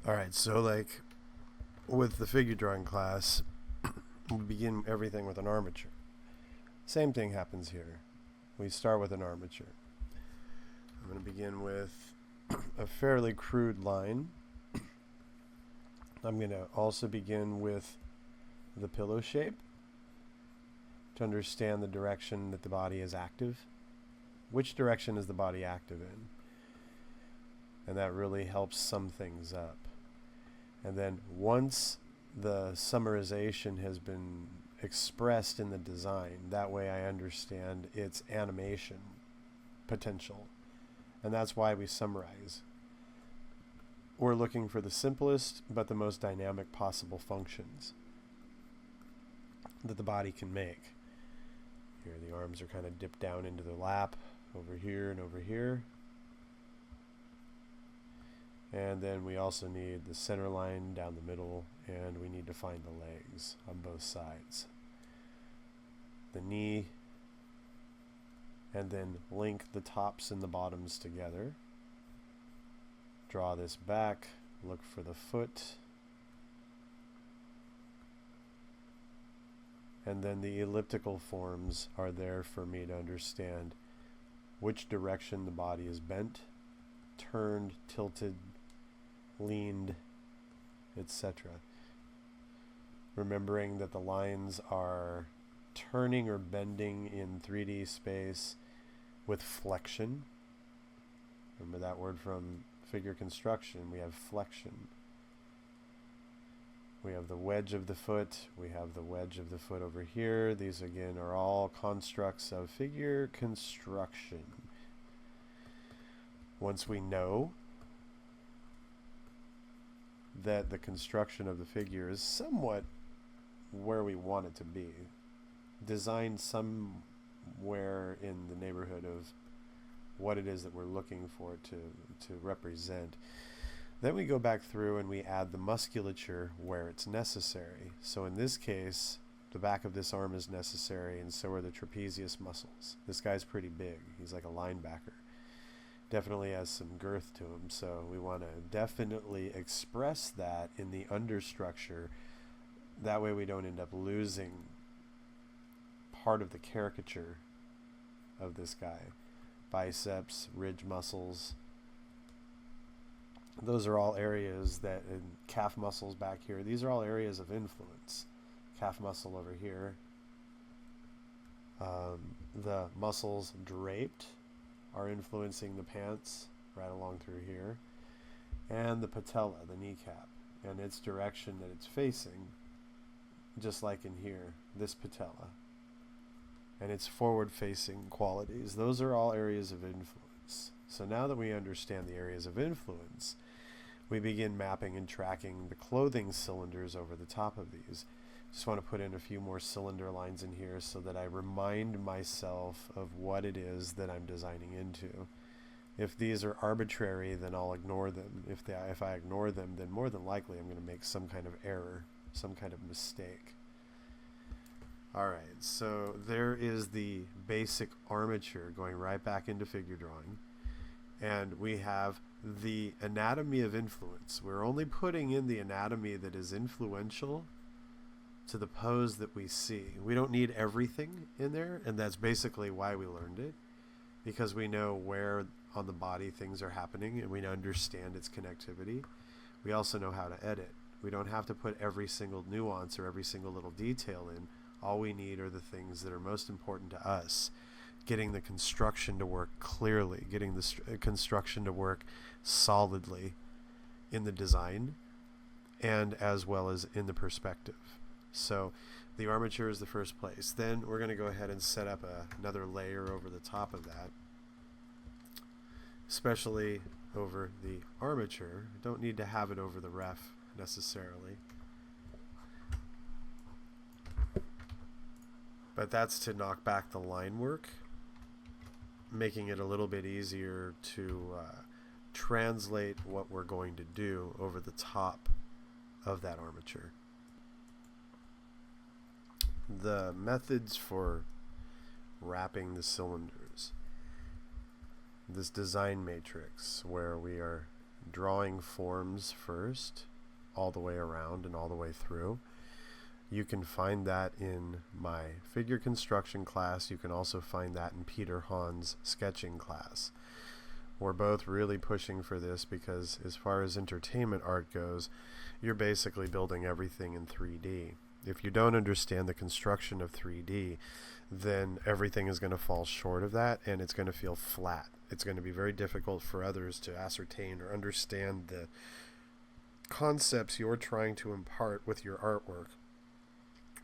Alright, so like with the figure drawing class, we begin everything with an armature. Same thing happens here. We start with an armature. I'm going to begin with a fairly crude line. I'm going to also begin with the pillow shape to understand the direction that the body is active. Which direction is the body active in? And that really helps sum things up. And then once the summarization has been expressed in the design, that way I understand its animation potential. And that's why we summarize. We're looking for the simplest but the most dynamic possible functions that the body can make. Here the arms are kind of dipped down into the lap, over here and over here. And then we also need the center line down the middle, and we need to find the legs on both sides. The knee, and then link the tops and the bottoms together. Draw this back, look for the foot, and then the elliptical forms are there for me to understand which direction the body is bent, turned, tilted, leaned, etc. Remembering that the lines are turning or bending in 3D space with flexion. Remember that word from figure construction, we have flexion. We have the wedge of the foot, we have the wedge of the foot over here. These again are all constructs of figure construction. Once we know that the construction of the figure is somewhat where we want it to be, designed somewhere in the neighborhood of what it is that we're looking for it to represent, then we go back through and we add the musculature where it's necessary. So in this case, the back of this arm is necessary, and so are the trapezius muscles. This guy's pretty big. He's like a linebacker. Definitely has some girth to him, so we want to definitely express that in the understructure. That way we don't end up losing part of the caricature of this guy. Biceps, ridge muscles, those are all areas that, and calf muscles back here, these are all areas of influence. Calf muscle over here. The muscles draped are influencing the pants right along through here, and the patella, the kneecap, and its direction that it's facing, just like in here, this patella, and its forward-facing qualities. Those are all areas of influence. So now that we understand the areas of influence, we begin mapping and tracking the clothing cylinders over the top of these. Just want to put in a few more cylinder lines in here so that I remind myself of what it is that I'm designing into. If these are arbitrary, then I'll ignore them. If I ignore them, then more than likely I'm going to make some kind of error, some kind of mistake. Alright, so there is the basic armature going right back into figure drawing. And we have the anatomy of influence. We're only putting in the anatomy that is influential to the pose that we see. We don't need everything in there, and that's basically why we learned it, because we know where on the body things are happening and we understand its connectivity. We also know how to edit. We don't have to put every single nuance or every single little detail in. All we need are the things that are most important to us. Getting the construction to work clearly, getting the construction to work solidly in the design, and as well as in the perspective. So the armature is the first place. Then we're going to go ahead and set up another layer over the top of that, especially over the armature. Don't need to have it over the ref necessarily, but that's to knock back the line work, making it a little bit easier to translate what we're going to do over the top of that armature. The methods for wrapping the cylinders. This design matrix where we are drawing forms first, all the way around and all the way through. You can find that in my figure construction class. You can also find that in Peter Hahn's sketching class. We're both really pushing for this because as far as entertainment art goes, you're basically building everything in 3D. If you don't understand the construction of 3D, then everything is going to fall short of that, and it's going to feel flat. It's going to be very difficult for others to ascertain or understand the concepts you're trying to impart with your artwork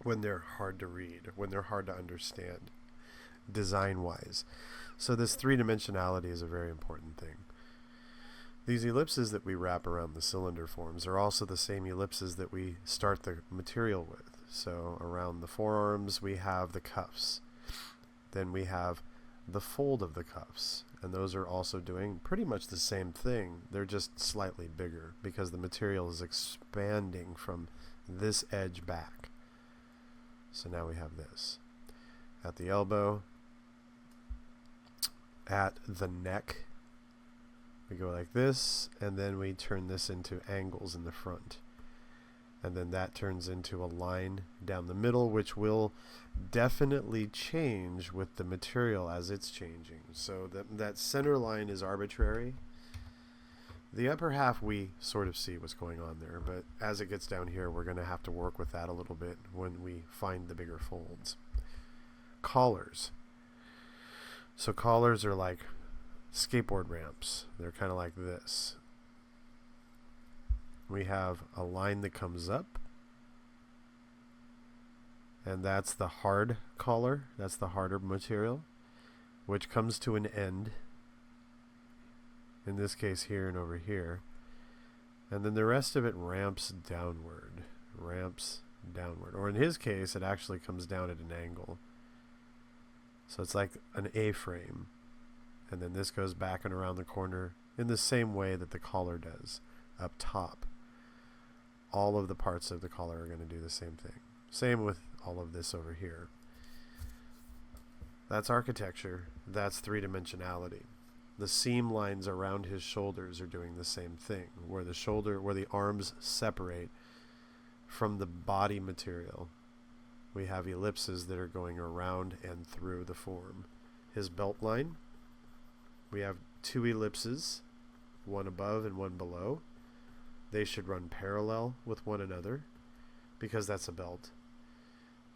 when they're hard to read, when they're hard to understand, design-wise. So this three-dimensionality is a very important thing. These ellipses that we wrap around the cylinder forms are also the same ellipses that we start the material with. So around the forearms we have the cuffs. Then we have the fold of the cuffs, and those are also doing pretty much the same thing. They're just slightly bigger because the material is expanding from this edge back. So now we have this. At the elbow, at the neck, we go like this, and then we turn this into angles in the front. And then that turns into a line down the middle, which will definitely change with the material as it's changing. So that center line is arbitrary. The upper half, we sort of see what's going on there, but as it gets down here, we're going to have to work with that a little bit when we find the bigger folds. Collars. So collars are like skateboard ramps. They're kind of like this. We have a line that comes up, and that's the hard collar. That's the harder material, which comes to an end. In this case here and over here. And then the rest of it ramps downward. Ramps downward. Or in his case, it actually comes down at an angle. So it's like an A-frame. And then this goes back and around the corner in the same way that the collar does, up top. All of the parts of the collar are going to do the same thing. Same with all of this over here. That's architecture. That's three-dimensionality. The seam lines around his shoulders are doing the same thing, where the arms separate from the body material. We have ellipses that are going around and through the form. His belt line, we have two ellipses, one above and one below. They should run parallel with one another because that's a belt.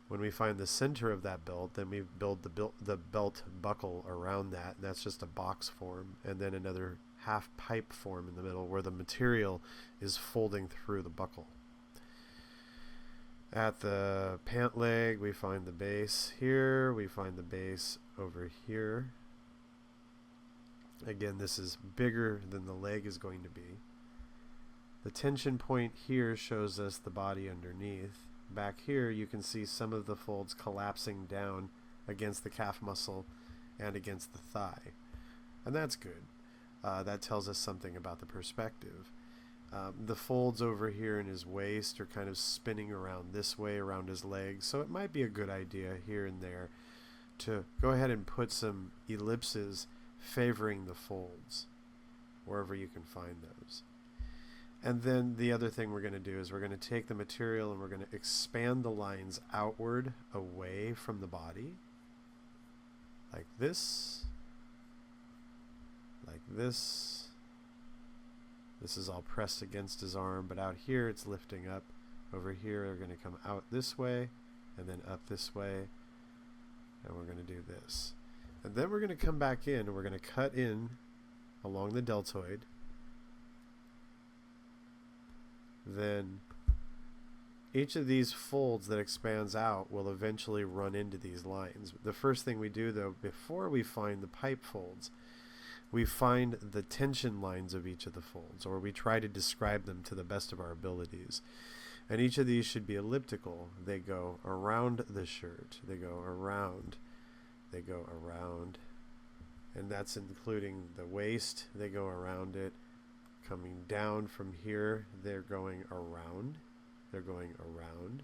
When we find the center of that belt, then we build the belt buckle around that, and that's just a box form, and then another half pipe form in the middle where the material is folding through the buckle. At the pant leg, we find the base here, we find the base over here. Again, this is bigger than the leg is going to be. The tension point here shows us the body underneath. Back here you can see some of the folds collapsing down against the calf muscle and against the thigh, and that's good. That tells us something about the perspective. The folds over here in his waist are kind of spinning around this way around his legs, so it might be a good idea here and there to go ahead and put some ellipses favoring the folds wherever you can find those. And then the other thing we're going to do is we're going to take the material and we're going to expand the lines outward away from the body. Like this. Like this. This is all pressed against his arm, but out here it's lifting up. Over here they're going to come out this way and then up this way. And we're going to do this. And then we're going to come back in and we're going to cut in along the deltoid. Then each of these folds that expands out will eventually run into these lines. The first thing we do, though, before we find the pipe folds, we find the tension lines of each of the folds, or we try to describe them to the best of our abilities. And each of these should be elliptical. They go around the shirt. They go around. They go around. And that's including the waist. They go around it. Coming down from here, they're going around. They're going around.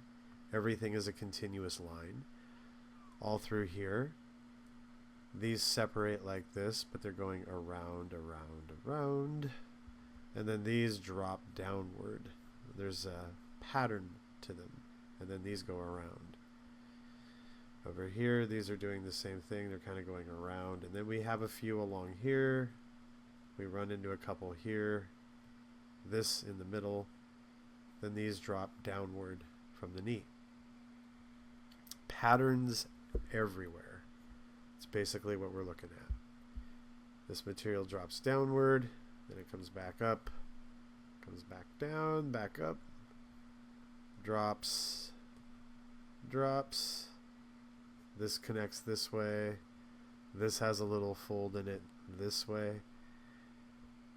Everything is a continuous line. All through here. These separate like this, but they're going around, around, around. And then these drop downward. There's a pattern to them. And then these go around. Over here, these are doing the same thing. They're kind of going around. And then we have a few along here. We run into a couple here. This in the middle. Then these drop downward from the knee. Patterns everywhere. It's basically what we're looking at. This material drops downward. Then it comes back up. Comes back down. Back up. Drops. Drops. This connects this way. This has a little fold in it this way.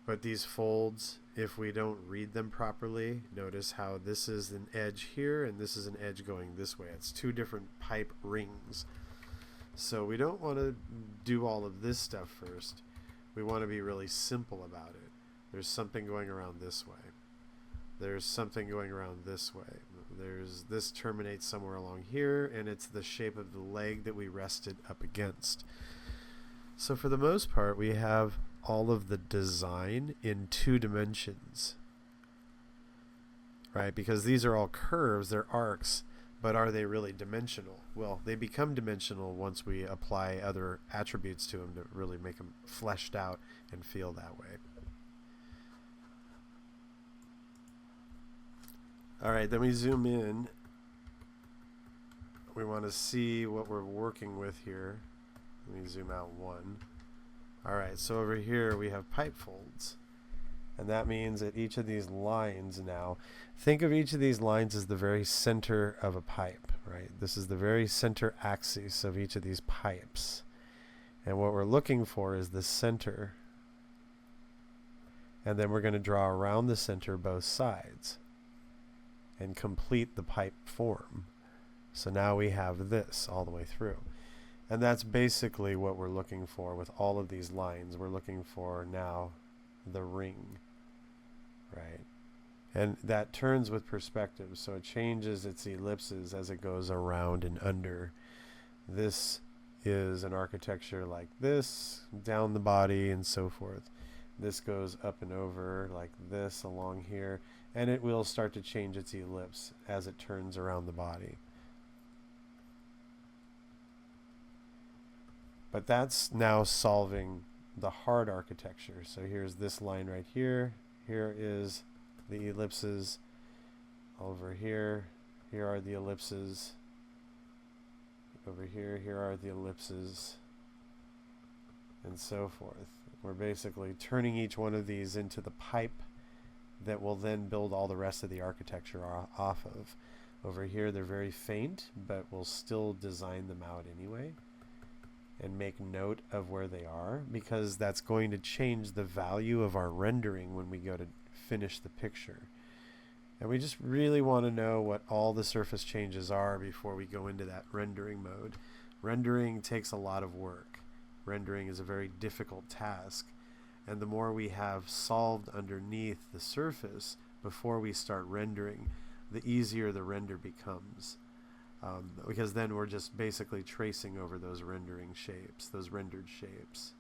But these folds, if we don't read them properly, notice how this is an edge here and this is an edge going this way. It's two different pipe rings. So we don't want to do all of this stuff first. We want to be really simple about it. There's something going around this way. There's something going around this way. This terminates somewhere along here, and it's the shape of the leg that we rested up against. So for the most part, we have all of the design in 2 dimensions, right? Because these are all curves, they're arcs, but are they really dimensional? Well, they become dimensional once we apply other attributes to them to really make them fleshed out and feel that way. All right, then we zoom in. We want to see what we're working with here. Let me zoom out 1. All right, so over here we have pipe folds. And that means that each of these lines now, think of each of these lines as the very center of a pipe, right? This is the very center axis of each of these pipes. And what we're looking for is the center. And then we're going to draw around the center both sides and complete the pipe form. So now we have this all the way through. And that's basically what we're looking for with all of these lines. We're looking for now the ring, right? And that turns with perspective, so it changes its ellipses as it goes around and under. This is an architecture like this, down the body and so forth. This goes up and over like this along here, and it will start to change its ellipse as it turns around the body. But that's now solving the hard architecture. So here's this line right here. Here is the ellipses over here. Here are the ellipses. Over here, here are the ellipses, and so forth. We're basically turning each one of these into the pipe that will then build all the rest of the architecture off of. Over here, they're very faint, but we'll still design them out anyway and make note of where they are, because that's going to change the value of our rendering when we go to finish the picture. And we just really want to know what all the surface changes are before we go into that rendering mode. Rendering takes a lot of work. Rendering is a very difficult task. And the more we have solved underneath the surface before we start rendering, the easier the render becomes. Because then we're just basically tracing over those rendering shapes, those rendered shapes.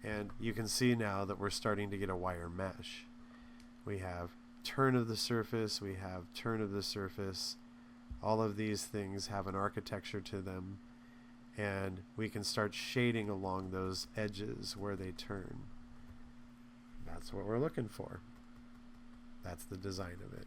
And you can see now that we're starting to get a wire mesh. We have turn of the surface, we have turn of the surface. All of these things have an architecture to them, and we can start shading along those edges where they turn. That's what we're looking for. That's the design of it.